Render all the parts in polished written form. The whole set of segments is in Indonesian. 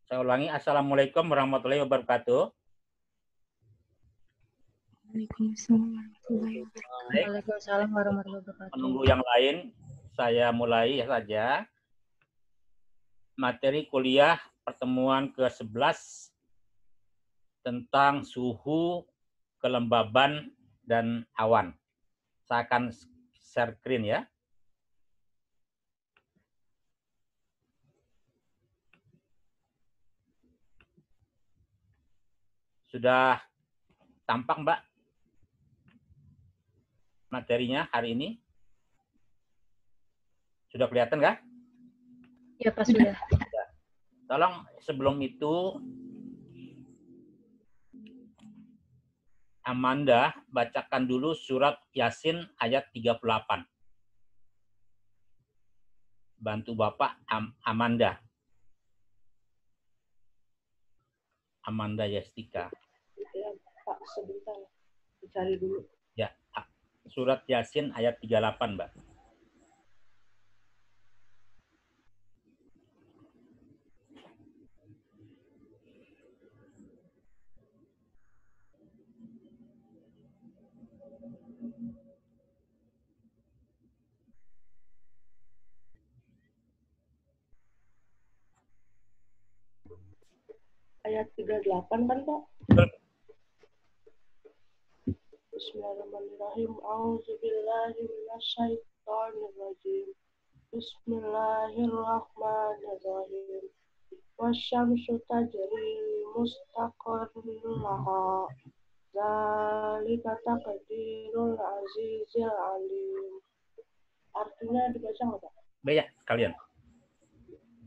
Saya ulangi, Assalamualaikum warahmatullahi wabarakatuh. Waalaikumsalam warahmatullahi wabarakatuh. Baik, Waalaikumsalam warahmatullahi wabarakatuh. menunggu yang lain, saya mulai saja. Materi kuliah pertemuan ke-11 tentang suhu, kelembaban, dan awan. Saya akan share screen ya. Sudah tampak, Mbak, materinya hari ini? Sudah kelihatan nggak? Ya, Pak, sudah. Tolong sebelum itu Amanda bacakan dulu surat Yasin ayat 38. Bantu Bapak Amanda. Amanda Yastika. Ya, Pak, sebentar. Dicari dulu. Ya, surat Yasin ayat 38, Mbak. Ayat 38 kan, Pak? Bismillahirrahmanirrahim. A'udzubillahi minasyaitonirrajim. Bismillahirrahmanirrahim. Wasyamsu tajri mustaqarrin laha. Dzalika taqdirul azizil alim. Artinya dibaca nggak, Pak? Baik, kalian.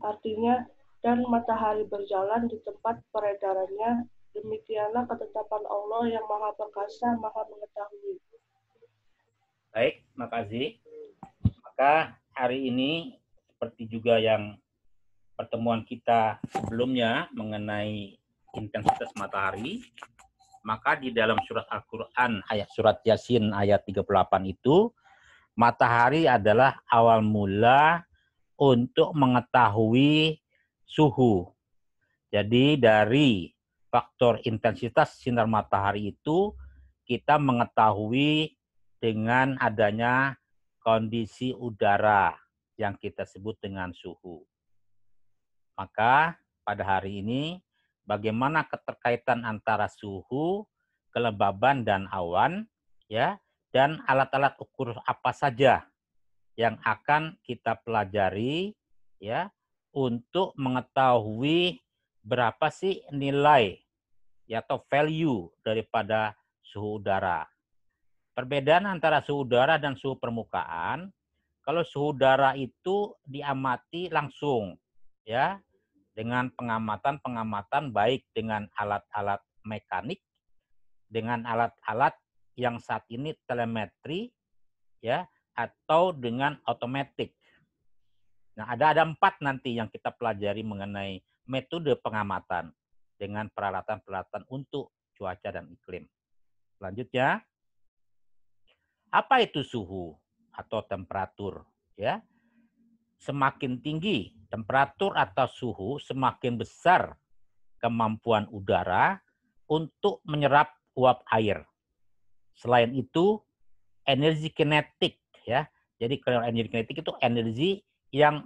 Artinya, dan matahari berjalan di tempat peredarannya, demikianlah ketetapan Allah yang Maha Perkasa, Maha Mengetahui. Baik, makasih. Maka hari ini, seperti juga yang pertemuan kita sebelumnya mengenai intensitas matahari, maka di dalam surat Al-Quran, surat Yasin ayat 38 itu, matahari adalah awal mula untuk mengetahui suhu. Jadi dari faktor intensitas sinar matahari itu kita mengetahui dengan adanya kondisi udara yang kita sebut dengan suhu. Maka pada hari ini bagaimana keterkaitan antara suhu, kelembaban dan awan, ya, dan alat-alat ukur apa saja yang akan kita pelajari, ya, untuk mengetahui berapa sih nilai ya, atau value daripada suhu udara. Perbedaan antara suhu udara dan suhu permukaan, kalau suhu udara itu diamati langsung, ya, dengan pengamatan baik dengan alat-alat mekanik, dengan alat-alat yang saat ini telemetri, ya, atau dengan otomatik. Nah, ada 4 nanti yang kita pelajari mengenai metode pengamatan dengan peralatan-peralatan untuk cuaca dan iklim. Selanjutnya, apa itu suhu atau temperatur? Ya, semakin tinggi temperatur atau suhu, semakin besar kemampuan udara untuk menyerap uap air. Selain itu, energi kinetik, ya. Jadi kalau energi kinetik itu energi yang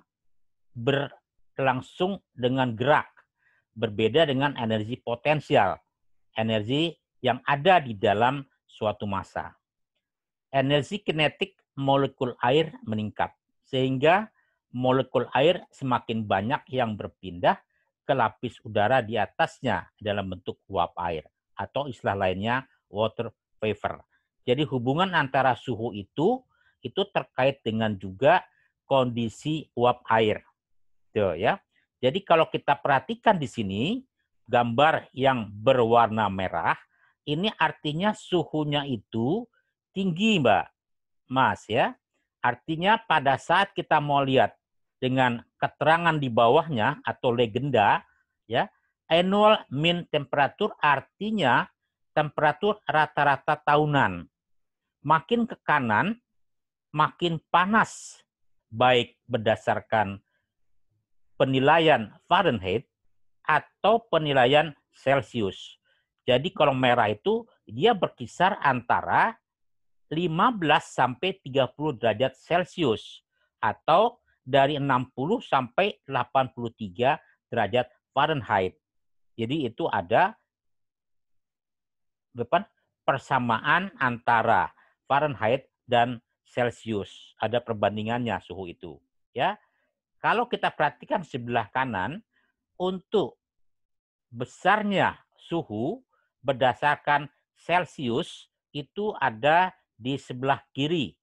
berlangsung dengan gerak, berbeda dengan energi potensial, energi yang ada di dalam suatu massa. Energi kinetik molekul air meningkat, sehingga molekul air semakin banyak yang berpindah ke lapis udara di atasnya dalam bentuk uap air, atau istilah lainnya water vapor. Jadi hubungan antara suhu itu terkait dengan juga kondisi uap air. Tuh, ya. Jadi kalau kita perhatikan di sini, gambar yang berwarna merah, ini artinya suhunya itu tinggi, Mbak, Mas, ya. Artinya pada saat kita mau lihat dengan keterangan di bawahnya atau legenda, ya, annual mean temperature artinya temperatur rata-rata tahunan. Makin ke kanan, makin panas, baik berdasarkan penilaian Fahrenheit atau penilaian Celcius. Jadi kalau merah itu dia berkisar antara 15 sampai 30 derajat Celcius atau dari 60 sampai 83 derajat Fahrenheit. Jadi itu ada persamaan antara Fahrenheit dan Celcius. Ada perbandingannya suhu itu, ya. Kalau kita perhatikan sebelah kanan, untuk besarnya suhu berdasarkan Celcius itu ada di sebelah kiri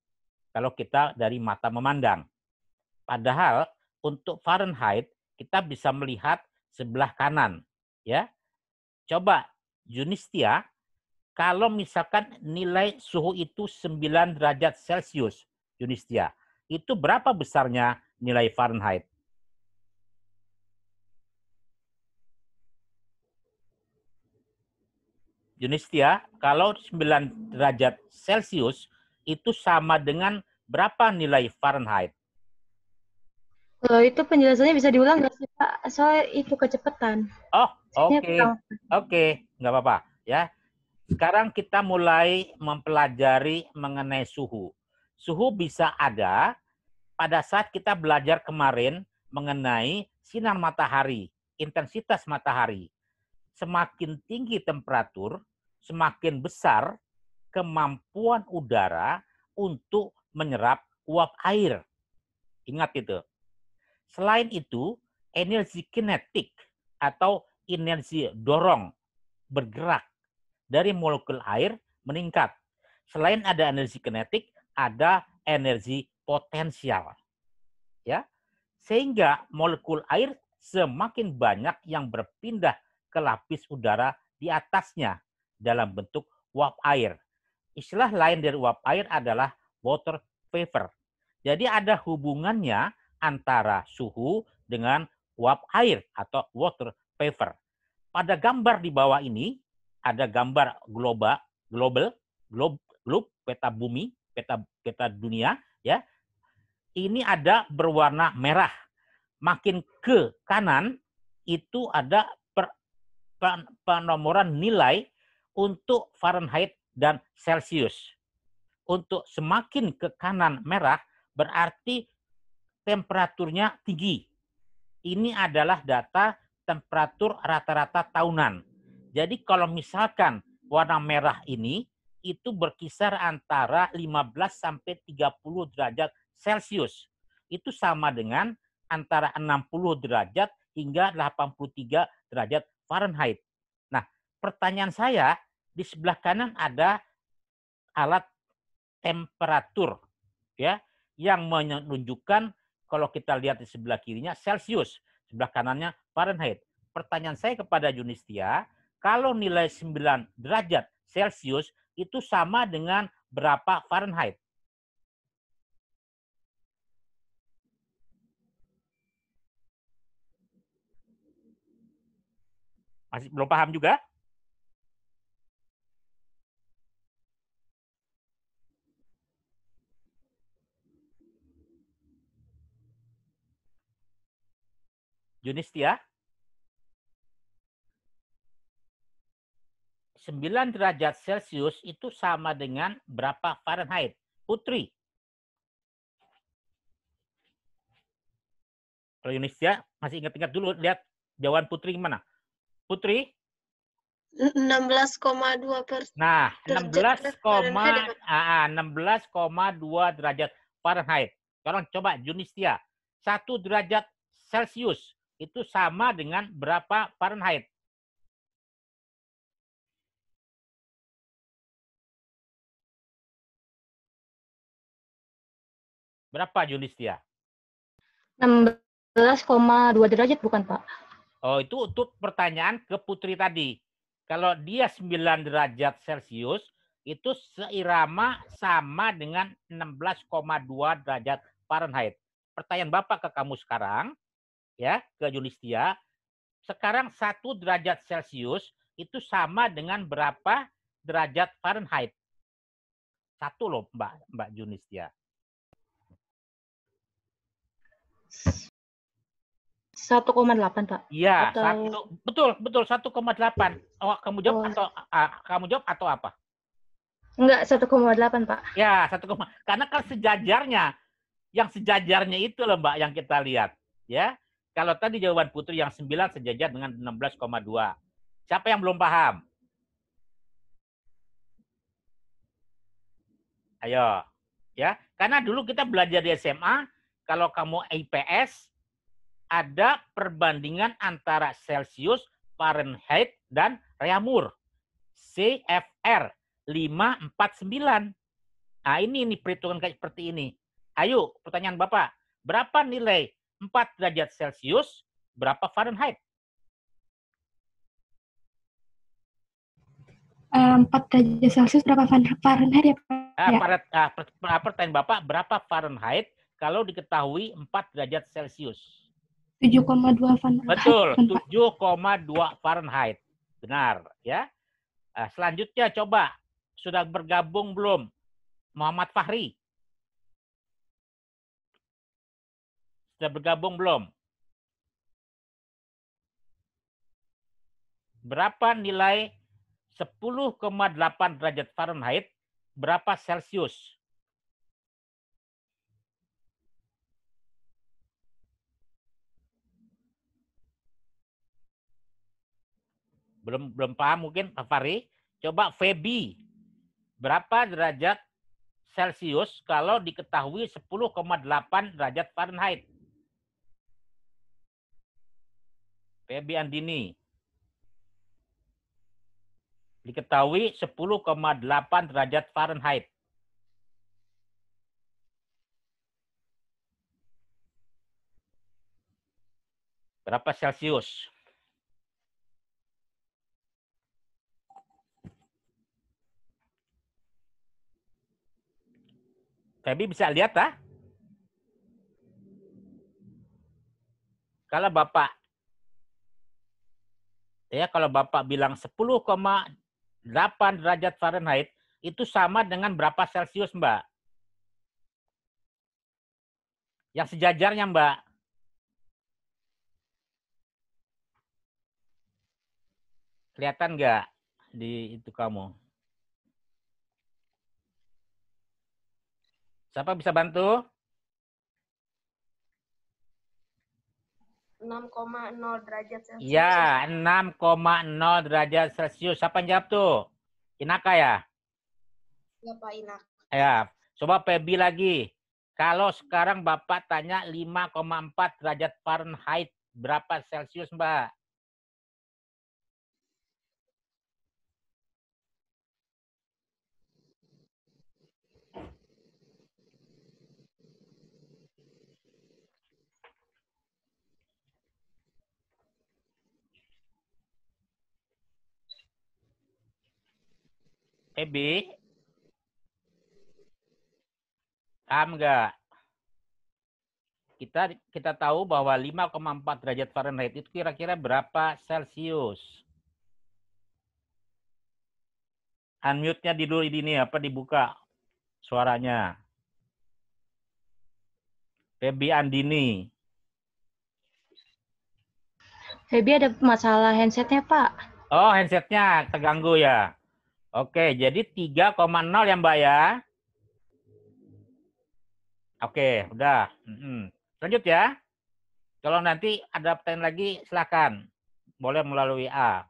kalau kita dari mata memandang. Padahal untuk Fahrenheit kita bisa melihat sebelah kanan, ya. Coba Junistia, kalau misalkan nilai suhu itu 9 derajat Celcius, Junistia, itu berapa besarnya nilai Fahrenheit? Junistia, kalau 9 derajat Celcius itu sama dengan berapa nilai Fahrenheit? Itu penjelasannya bisa diulang nggak sih, Pak? Soalnya itu kecepatan. Oh, Saya oke. kurang. Oke, nggak apa-apa, ya. Sekarang kita mulai mempelajari mengenai suhu. Suhu bisa ada pada saat kita belajar kemarin mengenai sinar matahari, intensitas matahari. Semakin tinggi temperatur, semakin besar kemampuan udara untuk menyerap uap air. Ingat itu. Selain itu, energi kinetik atau energi dorong bergerak dari molekul air meningkat. Selain ada energi kinetik, ada energi potensial. Ya. Sehingga molekul air semakin banyak yang berpindah ke lapis udara di atasnya dalam bentuk uap air. Istilah lain dari uap air adalah water vapor. Jadi ada hubungannya antara suhu dengan uap air atau water vapor. Pada gambar di bawah ini ada gambar global, peta bumi, peta dunia, ya. Ini ada berwarna merah. Makin ke kanan itu ada penomoran nilai untuk Fahrenheit dan Celcius. Untuk semakin ke kanan merah berarti temperaturnya tinggi. Ini adalah data temperatur rata-rata tahunan. Jadi kalau misalkan warna merah ini itu berkisar antara 15 sampai 30 derajat Celcius. Itu sama dengan antara 60 derajat hingga 83 derajat Fahrenheit. Nah, pertanyaan saya, di sebelah kanan ada alat temperatur, ya, yang menunjukkan kalau kita lihat di sebelah kirinya Celcius, sebelah kanannya Fahrenheit. Pertanyaan saya kepada Junistia, kalau nilai 9 derajat Celcius itu sama dengan berapa Fahrenheit? Masih belum paham juga? Junistia? 9 derajat Celcius itu sama dengan berapa Fahrenheit? Putri. Kalau Junistia masih ingat-ingat dulu, lihat jawaban Putri gimana? Putri? 16,2 Nah, derajat Fahrenheit. 16,2 derajat Fahrenheit. Sekarang coba Junistia. 1 derajat Celcius itu sama dengan berapa Fahrenheit? Berapa Junistia? 16,2 derajat bukan, Pak? Oh, itu untuk pertanyaan ke Putri tadi. Kalau dia 9 derajat Celcius, itu seirama sama dengan 16,2 derajat Fahrenheit. Pertanyaan Bapak ke kamu sekarang, ya, ke Junistia. Sekarang 1 derajat Celcius itu sama dengan berapa derajat Fahrenheit? 1 loh, Mbak Junistia. 1,8 Pak. Iya, Atau betul 1,8. Oh, kamu jawab Oh. atau apa? enggak 1,8 Pak. Ya, karena kan yang sejajarnya itu loh Mbak yang kita lihat, ya. Kalau tadi jawaban Putri yang 9 sejajar dengan 16,2. Siapa yang belum paham? Ayo, ya. Karena dulu kita belajar di SMA, kalau kamu IPS ada perbandingan antara Celsius, Fahrenheit, dan Reaumur. CFR 549. Nah, ini perhitungan kayak seperti ini. Ayo, pertanyaan Bapak. Berapa nilai 4 derajat Celcius, berapa Fahrenheit? 4 derajat Celcius berapa Fahrenheit ya Pak? Pertanyaan Bapak, berapa Fahrenheit kalau diketahui 4 derajat Celcius? 7,2 Fahrenheit. Betul, 7,2 Fahrenheit. Benar, ya. Selanjutnya coba, sudah bergabung belum Muhammad Fahri? Sudah bergabung belum? Berapa nilai 10,8 derajat Fahrenheit, berapa Celcius? Belum paham mungkin Pak Fahri? Coba Feby. Berapa derajat Celcius kalau diketahui 10,8 derajat Fahrenheit? Feby Andini. Diketahui 10,8 derajat Fahrenheit. Berapa Celcius? Feby bisa lihat, ah? Kalau Bapak bilang 10,8 derajat Fahrenheit, itu sama dengan berapa Celcius, Mbak? Yang sejajarnya, Mbak. Kelihatan nggak di itu kamu? Siapa bisa bantu? 6,0 derajat Celcius. Ya, 6,0 derajat Celcius. Siapa yang jawab tuh? Inaka ya? Ya Pak Inak. Ya, coba Feby lagi. Kalau sekarang Bapak tanya 5,4 derajat Fahrenheit, berapa Celcius, Mbak? Feby? Paham nggak? Kita tahu bahwa 5,4 derajat Fahrenheit itu kira-kira berapa Celcius? Unmute-nya dulu ini dibuka suaranya. Feby Andini. Feby ada masalah handsetnya Pak. Oh, handsetnya terganggu ya. Oke, jadi 3,0 ya Mbak ya. Oke, udah. Lanjut ya. Kalau nanti ada pertanyaan lagi, silakan. Boleh melalui A.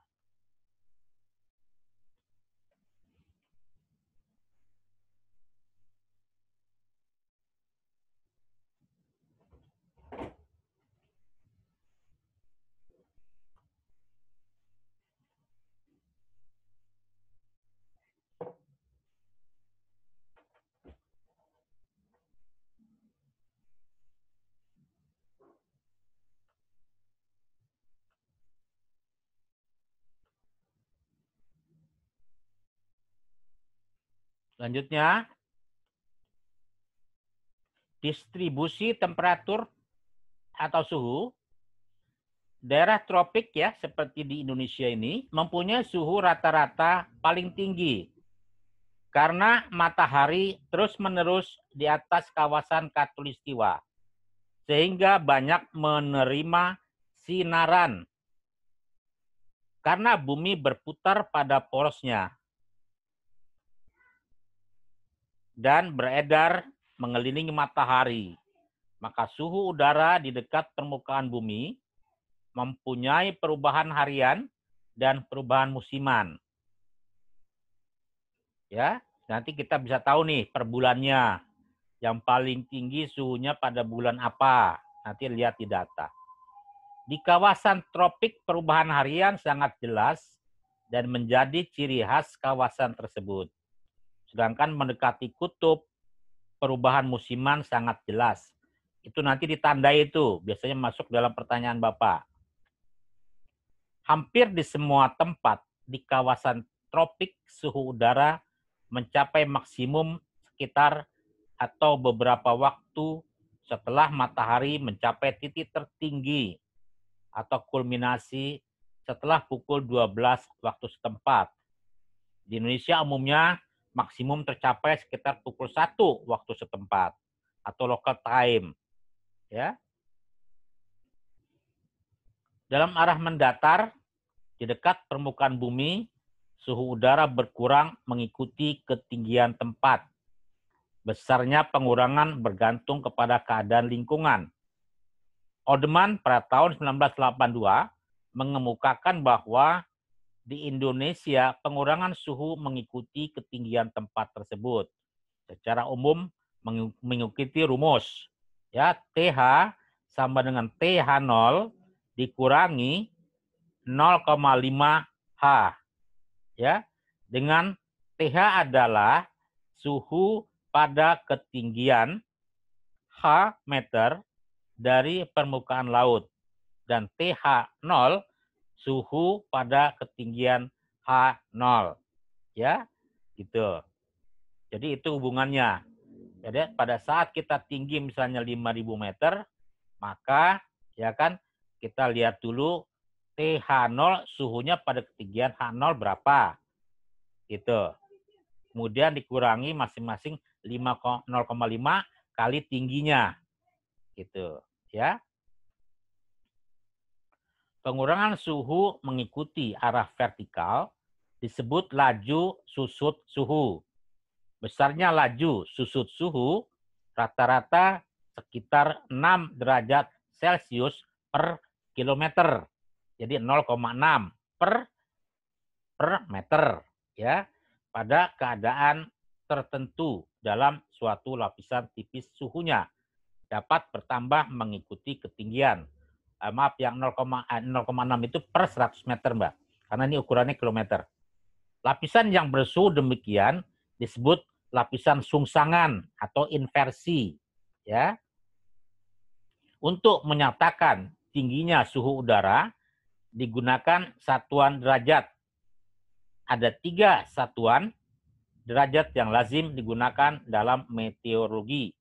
Selanjutnya, distribusi temperatur atau suhu. Daerah tropik ya, seperti di Indonesia ini, mempunyai suhu rata-rata paling tinggi. Karena matahari terus-menerus di atas kawasan khatulistiwa. Sehingga banyak menerima sinaran. Karena bumi berputar pada porosnya dan beredar mengelilingi matahari, maka suhu udara di dekat permukaan bumi mempunyai perubahan harian dan perubahan musiman. Ya, nanti kita bisa tahu nih per bulannya. Yang paling tinggi suhunya pada bulan apa? Nanti lihat di data. Di kawasan tropik perubahan harian sangat jelas dan menjadi ciri khas kawasan tersebut. Sedangkan mendekati kutub, perubahan musiman sangat jelas. Itu nanti ditandai itu, biasanya masuk dalam pertanyaan Bapak. Hampir di semua tempat di kawasan tropik suhu udara mencapai maksimum sekitar atau beberapa waktu setelah matahari mencapai titik tertinggi atau kulminasi setelah pukul 12 waktu setempat. Di Indonesia umumnya maksimum tercapai sekitar pukul 1 waktu setempat atau local time. Ya. Dalam arah mendatar, di dekat permukaan bumi, suhu udara berkurang mengikuti ketinggian tempat. Besarnya pengurangan bergantung kepada keadaan lingkungan. Odeman pada tahun 1982 mengemukakan bahwa di Indonesia pengurangan suhu mengikuti ketinggian tempat tersebut. Secara umum mengikuti rumus ya TH sama dengan TH0 dikurangi 0,5 H ya, dengan TH adalah suhu pada ketinggian H meter dari permukaan laut dan TH0 suhu pada ketinggian H0 ya, gitu. Jadi itu hubungannya. Jadi pada saat kita tinggi misalnya 5.000 meter, maka ya kan kita lihat dulu TH0 suhunya pada ketinggian H0 berapa. Gitu. Kemudian dikurangi masing-masing 0,5 kali tingginya. Gitu, ya. Pengurangan suhu mengikuti arah vertikal disebut laju susut suhu. Besarnya laju susut suhu rata-rata sekitar 6 derajat Celcius per kilometer. Jadi 0,6 per meter ya, pada keadaan tertentu dalam suatu lapisan tipis suhunya dapat bertambah mengikuti ketinggian. Maaf, yang 0,6 itu per 100 meter, Mbak. Karena ini ukurannya kilometer. Lapisan yang bersuhu demikian disebut lapisan sungsangan atau inversi. Ya. Untuk menyatakan tingginya suhu udara, digunakan satuan derajat. Ada 3 satuan derajat yang lazim digunakan dalam meteorologi,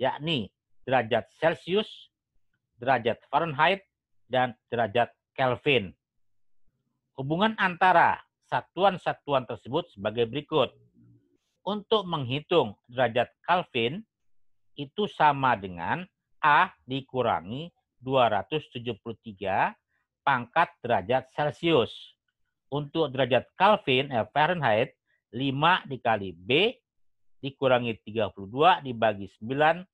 yakni derajat Celcius, derajat Fahrenheit, dan derajat Kelvin. Hubungan antara satuan-satuan tersebut sebagai berikut. Untuk menghitung derajat Kelvin, itu sama dengan A dikurangi 273 pangkat derajat Celcius. Untuk derajat Kelvin, Fahrenheit, 5 dikali B dikurangi 32 dibagi 9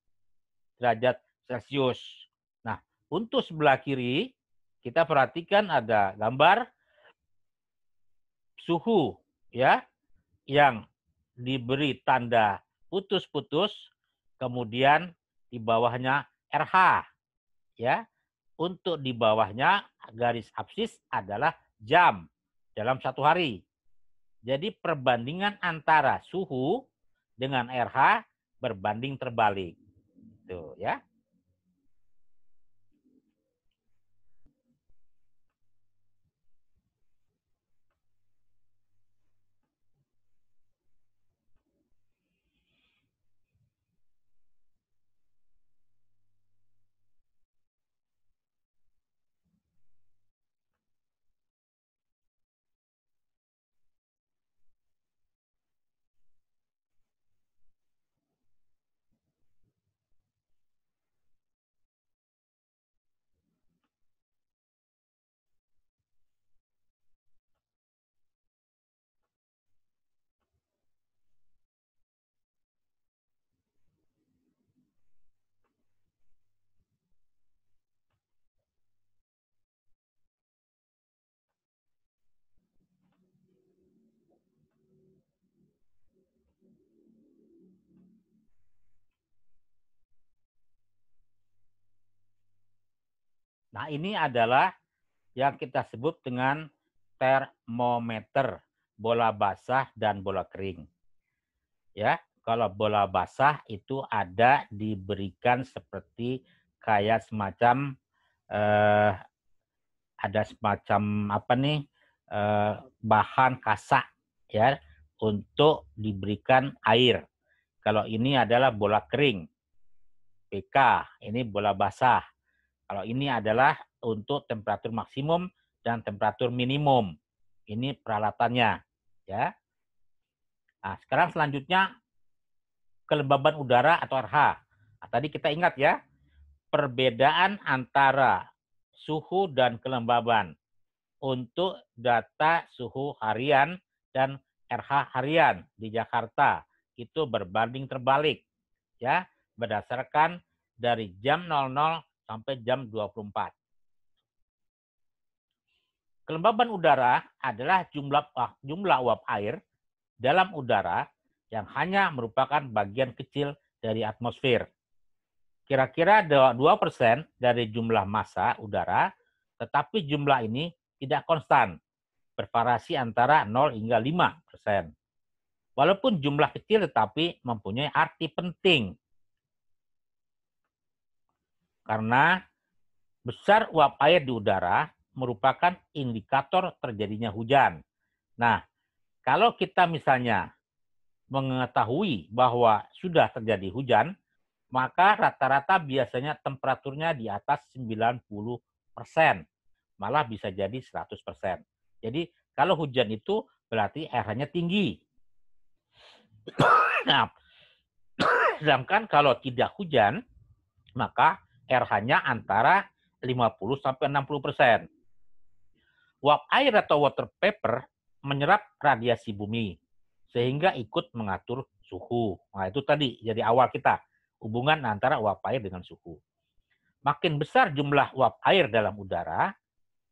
derajat Celcius. Nah, untuk sebelah kiri, kita perhatikan ada gambar suhu ya yang diberi tanda putus-putus, kemudian di bawahnya RH ya. Untuk di bawahnya garis absis adalah jam dalam satu hari. Jadi perbandingan antara suhu dengan RH berbanding terbalik. Tuh ya. Nah, ini adalah yang kita sebut dengan termometer, bola basah dan bola kering. Ya, kalau bola basah itu ada diberikan seperti kayak semacam ada semacam apa nih bahan kasak ya untuk diberikan air. Kalau ini adalah bola kering, PK, ini bola basah. Kalau ini adalah untuk temperatur maksimum dan temperatur minimum. Ini peralatannya, ya. Nah, sekarang selanjutnya kelembaban udara atau RH. Nah, tadi kita ingat ya, perbedaan antara suhu dan kelembaban untuk data suhu harian dan RH harian di Jakarta itu berbanding terbalik ya, berdasarkan dari jam 00 sampai jam 24. Kelembaban udara adalah jumlah uap air dalam udara yang hanya merupakan bagian kecil dari atmosfer. Kira-kira 2% dari jumlah massa udara, tetapi jumlah ini tidak konstan, bervariasi antara 0 hingga 5%. Walaupun jumlah kecil tetapi mempunyai arti penting. Karena besar uap air di udara merupakan indikator terjadinya hujan. Nah, kalau kita misalnya mengetahui bahwa sudah terjadi hujan, maka rata-rata biasanya temperaturnya di atas 90%, malah bisa jadi 100%. Jadi kalau hujan itu berarti RH-nya tinggi. Nah, sedangkan kalau tidak hujan, maka RH-nya antara 50 sampai 60%. Uap air atau water vapor menyerap radiasi bumi sehingga ikut mengatur suhu. Nah, itu tadi jadi awal kita, hubungan antara uap air dengan suhu. Makin besar jumlah uap air dalam udara,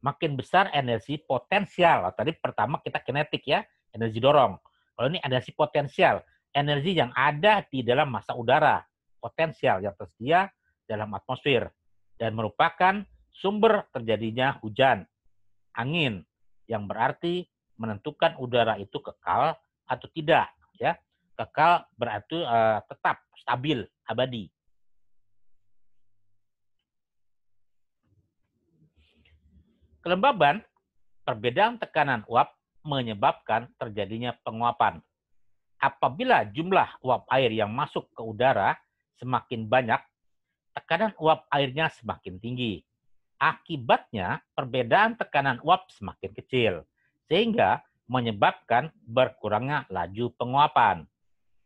makin besar energi potensial. Tadi pertama kita kinetik ya, energi dorong. Kalau ini energi potensial, energi yang ada di dalam massa udara, potensial yang tersedia dalam atmosfer dan merupakan sumber terjadinya hujan, angin, yang berarti menentukan udara itu kekal atau tidak, ya. Kekal berarti tetap stabil, abadi. Kelembaban, perbedaan tekanan uap menyebabkan terjadinya penguapan. Apabila jumlah uap air yang masuk ke udara semakin banyak, tekanan uap airnya semakin tinggi. Akibatnya, perbedaan tekanan uap semakin kecil, sehingga menyebabkan berkurangnya laju penguapan.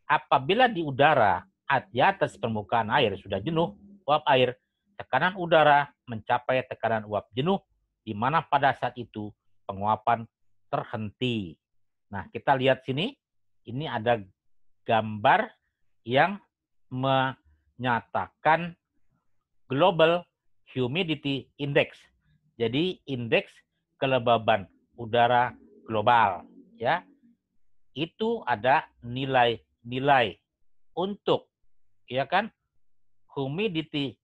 Apabila di udara di atas permukaan air sudah jenuh uap air, tekanan udara mencapai tekanan uap jenuh, di mana pada saat itu penguapan terhenti. Nah, kita lihat sini, ini ada gambar yang menyatakan Global Humidity Index. Jadi indeks kelembaban udara global, ya. Itu ada nilai-nilai untuk ya kan humidity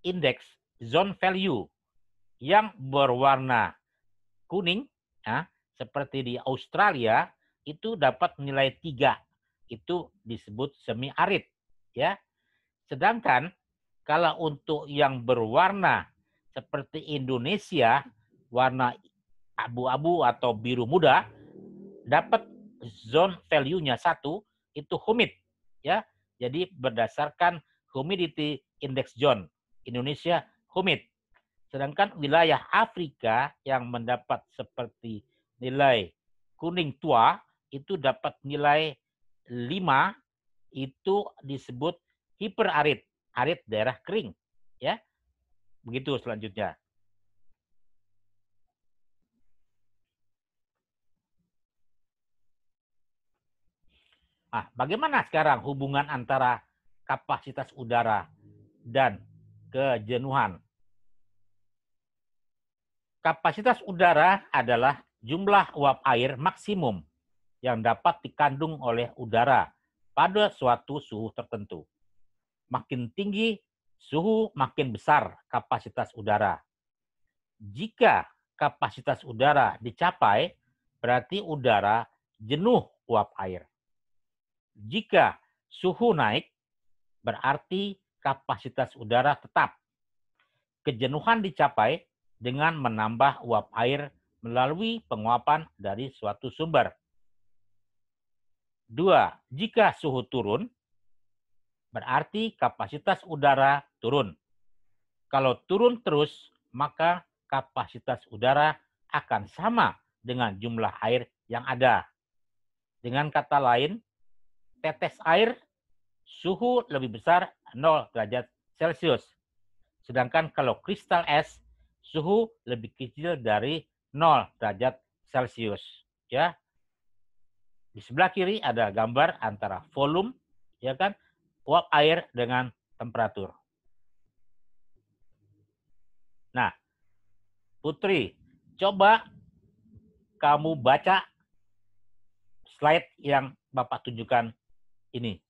index zone value yang berwarna kuning ya, seperti di Australia itu dapat nilai 3. Itu disebut semi arid ya. Sedangkan kalau untuk yang berwarna seperti Indonesia, warna abu-abu atau biru muda, dapat zone value-nya 1, itu humid. Ya. Jadi berdasarkan humidity index zone, Indonesia humid. Sedangkan wilayah Afrika yang mendapat seperti nilai kuning tua, itu dapat nilai 5, itu disebut hiperarid. Arid daerah kering, ya. Begitu selanjutnya. Nah, bagaimana sekarang hubungan antara kapasitas udara dan kejenuhan? Kapasitas udara adalah jumlah uap air maksimum yang dapat dikandung oleh udara pada suatu suhu tertentu. Makin tinggi suhu, makin besar kapasitas udara. Jika kapasitas udara dicapai, berarti udara jenuh uap air. Jika suhu naik, berarti kapasitas udara tetap. Kejenuhan dicapai dengan menambah uap air melalui penguapan dari suatu sumber. 2. Jika suhu turun, berarti kapasitas udara turun. Kalau turun terus, maka kapasitas udara akan sama dengan jumlah air yang ada. Dengan kata lain, tetes air suhu lebih besar 0 derajat Celcius. Sedangkan kalau kristal es, suhu lebih kecil dari 0 derajat Celcius. Ya. Di sebelah kiri ada gambar antara volume, ya kan, uap air dengan temperatur. Nah, Putri, coba kamu baca slide yang Bapak tunjukkan ini.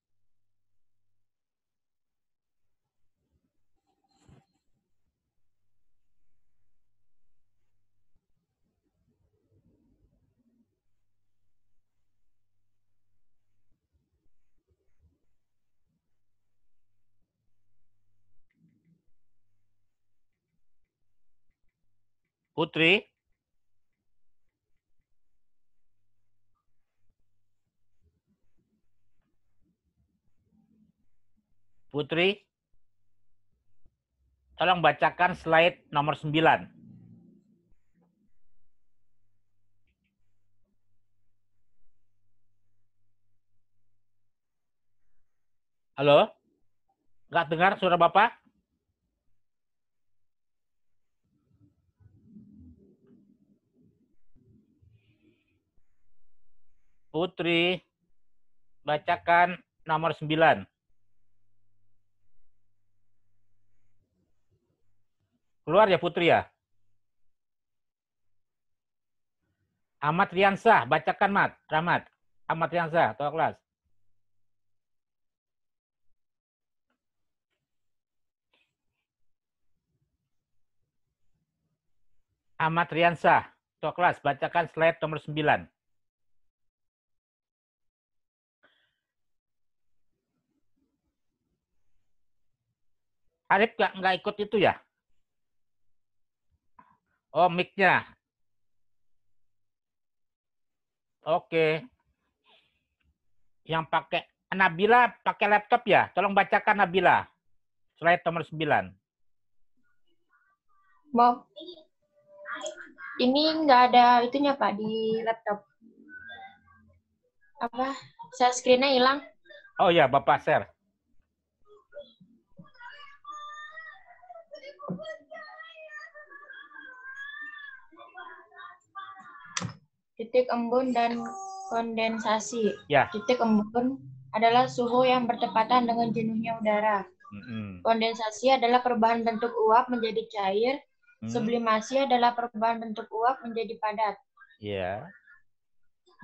Putri, tolong bacakan slide nomor 9. Halo? Nggak dengar suara Bapak? Putri, bacakan nomor 9. Keluar ya Putri ya? Ahmad Riansah, bacakan Mat. Rahmat. Ahmad Riansah, tolong kelas. Ahmad Riansah, tolong kelas, bacakan slide nomor 9. Arif nggak ikut itu ya? Oh, mic-nya. Oke. Yang pakai Nabila pakai laptop ya? Tolong bacakan Nabila. Slide nomor 9. Mau ini nggak ada itunya Pak di laptop. Apa? Share screen-nya hilang. Oh ya, Bapak share. Titik embun dan kondensasi. Ya. Titik embun adalah suhu yang bertepatan dengan jenuhnya udara. Kondensasi adalah perubahan bentuk uap menjadi cair. Sublimasi adalah perubahan bentuk uap menjadi padat. Ya.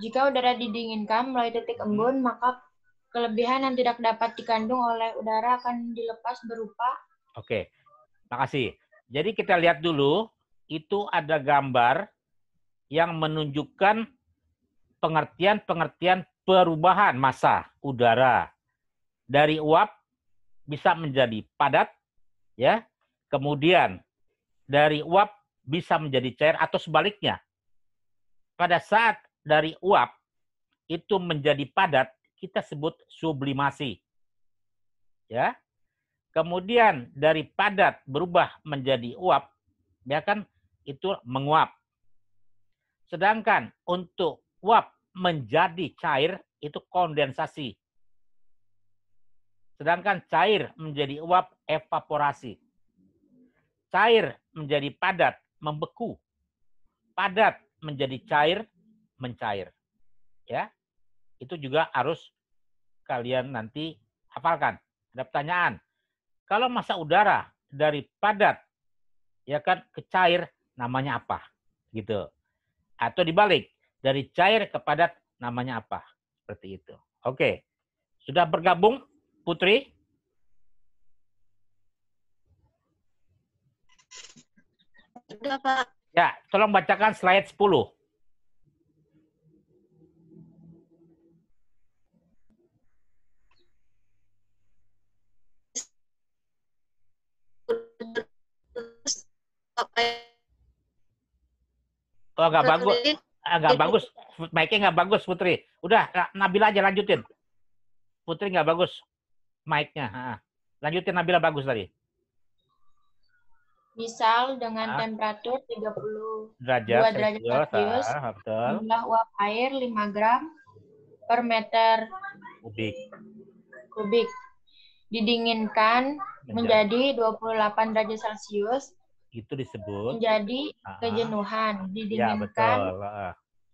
Jika udara didinginkan melalui titik embun, maka kelebihan yang tidak dapat dikandung oleh udara akan dilepas berupa. Oke, makasih. Jadi kita lihat dulu, itu ada gambar yang menunjukkan pengertian-pengertian perubahan massa udara dari uap bisa menjadi padat, ya. Kemudian dari uap bisa menjadi cair atau sebaliknya. Pada saat dari uap itu menjadi padat, kita sebut sublimasi. Ya. Kemudian dari padat berubah menjadi uap, ya kan, itu menguap. Sedangkan untuk uap menjadi cair itu kondensasi. Sedangkan cair menjadi uap evaporasi. Cair menjadi padat membeku. Padat menjadi cair mencair. Ya. Itu juga harus kalian nanti hafalkan. Ada pertanyaan. Kalau massa udara dari padat ya kan ke cair namanya apa? Gitu. Atau dibalik, dari cair ke padat namanya apa? Seperti itu. Oke. Sudah bergabung, Putri? Udah, Pak. Ya, tolong bacakan slide 10. Oh, nggak bagus. Nggak bagus. Mic-nya nggak bagus, Putri. Udah, Nabila aja lanjutin. Putri nggak bagus mic-nya. Lanjutin, Nabila bagus tadi. Misal dengan temperatur 32 derajat Celcius, jumlah uap air 5 gram per meter kubik. Didinginkan menjadi 28 derajat Celcius. Itu disebut menjadi kejenuhan. Didinginkan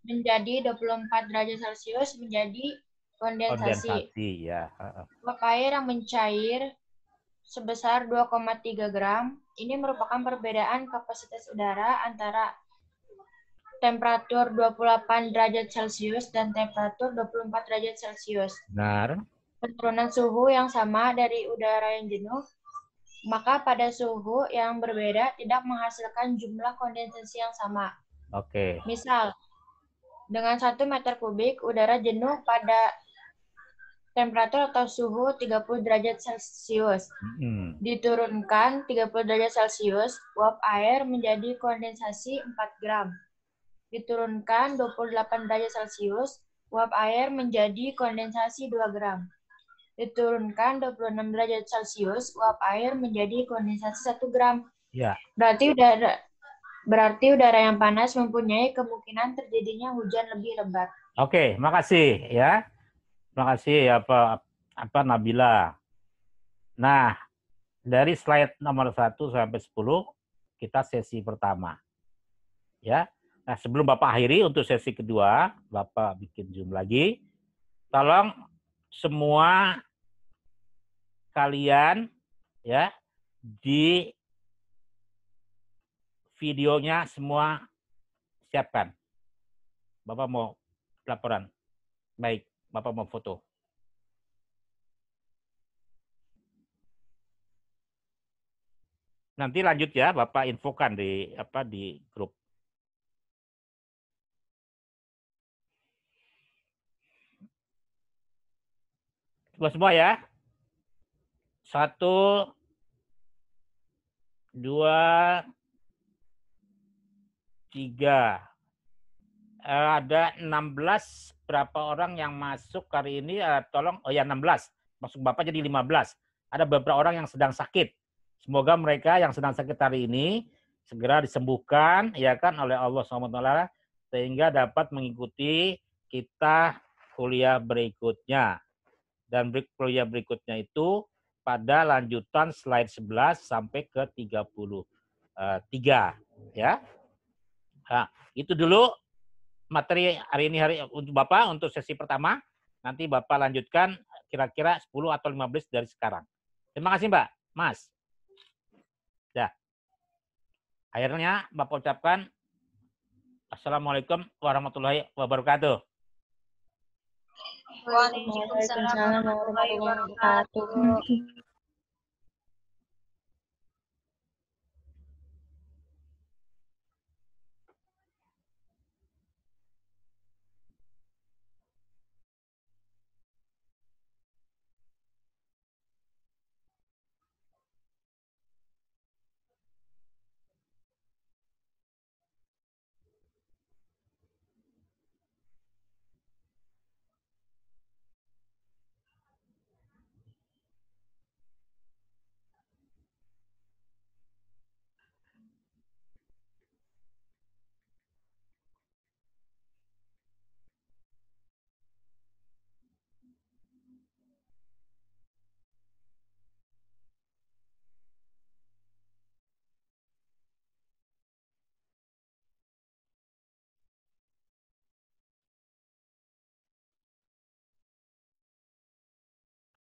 menjadi 24 derajat Celcius menjadi kondensasi. Ya. Uap air yang mencair sebesar 2,3 gram. Ini merupakan perbedaan kapasitas udara antara temperatur 28 derajat Celcius dan temperatur 24 derajat Celcius. Benar. Penurunan suhu yang sama dari udara yang jenuh, maka pada suhu yang berbeda tidak menghasilkan jumlah kondensasi yang sama. Oke. Misal, dengan 1 meter kubik udara jenuh pada temperatur atau suhu 30 derajat Celcius. Diturunkan 30 derajat Celcius, uap air menjadi kondensasi 4 gram. Diturunkan 28 derajat Celcius, uap air menjadi kondensasi 2 gram. Diturunkan 26 derajat Celcius, uap air menjadi kondensasi 1 gram. Ya. Berarti udara yang panas mempunyai kemungkinan terjadinya hujan lebih lebat. Oke, makasih ya. Terima kasih apa Nabila. Nah, dari slide nomor 1 sampai 10 kita sesi pertama. Ya. Nah, sebelum Bapak akhiri untuk sesi kedua, Bapak bikin Zoom lagi. Tolong semua kalian ya di videonya semua siapkan. Bapak mau laporan. Baik. Bapak mau foto. Nanti lanjut ya, Bapak infokan di grup. Semua ya. 1, 2, 3. Ada 16 berapa orang yang masuk hari ini, tolong, 16. Masuk Bapak jadi 15. Ada beberapa orang yang sedang sakit. Semoga mereka yang sedang sakit hari ini segera disembuhkan ya kan oleh Allah SWT sehingga dapat mengikuti kita kuliah berikutnya. Dan kuliah berikutnya itu pada lanjutan slide 11 sampai ke 33 ya. Nah, itu dulu materi hari ini untuk Bapak untuk sesi pertama. Nanti Bapak lanjutkan kira-kira 10 atau 15 dari sekarang. Terima kasih Mbak, Mas. Ya. Akhirnya Bapak ucapkan Assalamualaikum warahmatullahi wabarakatuh. Waalaikumsalam warahmatullahi wabarakatuh.